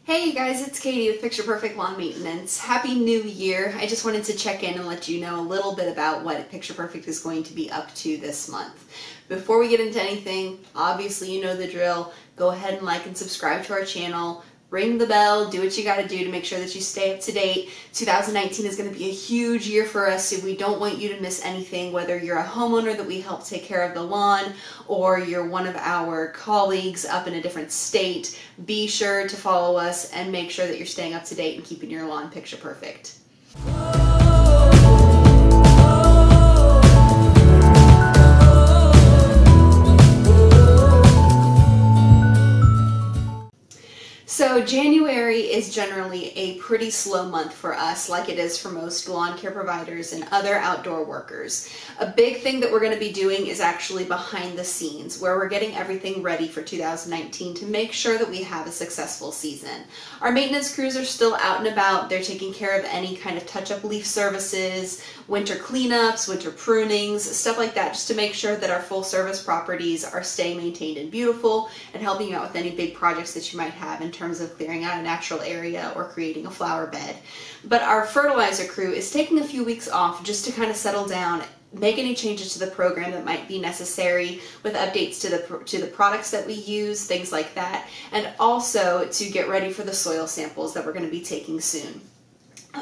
Hey you guys, it's Katie with Picture Perfect Lawn Maintenance. Happy New Year! I just wanted to check in and let you know a little bit about what Picture Perfect is going to be up to this month. Before we get into anything, obviously you know the drill. Go ahead and like and subscribe to our channel. Ring the bell, do what you gotta do to make sure that you stay up to date. 2019 is gonna be a huge year for us, so we don't want you to miss anything, whether you're a homeowner that we help take care of the lawn or you're one of our colleagues up in a different state. Be sure to follow us and make sure that you're staying up to date and keeping your lawn picture perfect. So January is generally a pretty slow month for us, like it is for most lawn care providers and other outdoor workers. A big thing that we're going to be doing is actually behind the scenes, where we're getting everything ready for 2019 to make sure that we have a successful season. Our maintenance crews are still out and about. They're taking care of any kind of touch-up leaf services, winter cleanups, winter prunings, stuff like that, just to make sure that our full-service properties are staying maintained and beautiful and helping you out with any big projects that you might have in terms of clearing out a natural area or creating a flower bed. But our fertilizer crew is taking a few weeks off just to kind of settle down, make any changes to the program that might be necessary, with updates to the products that we use, things like that, and also to get ready for the soil samples that we're going to be taking soon.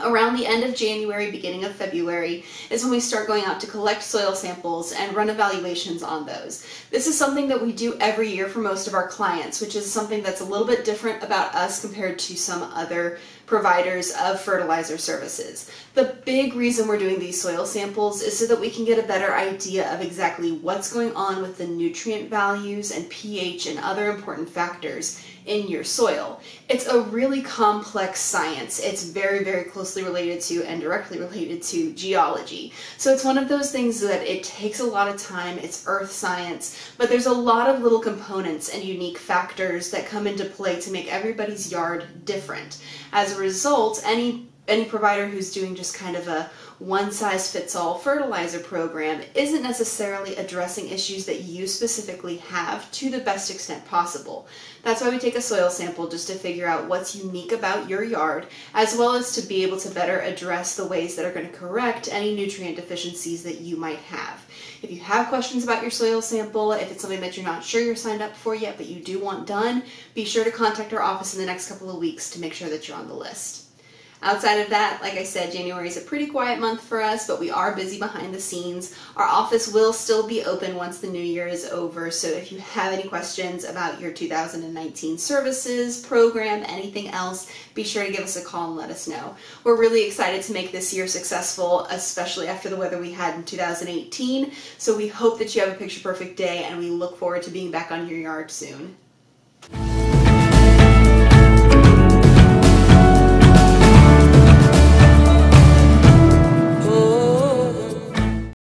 Around the end of January, beginning of February is when we start going out to collect soil samples and run evaluations on those. This is something that we do every year for most of our clients, which is something that's a little bit different about us compared to some other providers of fertilizer services. The big reason we're doing these soil samples is so that we can get a better idea of exactly what's going on with the nutrient values and pH and other important factors in your soil. It's a really complex science. It's very, very closely related to and directly related to geology. So it's one of those things that it takes a lot of time. It's earth science, but there's a lot of little components and unique factors that come into play to make everybody's yard different. As a result, any provider who's doing just kind of a one-size-fits-all fertilizer program isn't necessarily addressing issues that you specifically have to the best extent possible. That's why we take a soil sample, just to figure out what's unique about your yard, as well as to be able to better address the ways that are going to correct any nutrient deficiencies that you might have. If you have questions about your soil sample, if it's something that you're not sure you're signed up for yet but you do want done, be sure to contact our office in the next couple of weeks to make sure that you're on the list. Outside of that, like I said, January is a pretty quiet month for us, but we are busy behind the scenes. Our office will still be open once the new year is over, so if you have any questions about your 2019 services, program, anything else, be sure to give us a call and let us know. We're really excited to make this year successful, especially after the weather we had in 2018, so we hope that you have a picture perfect day, and we look forward to being back on your yard soon.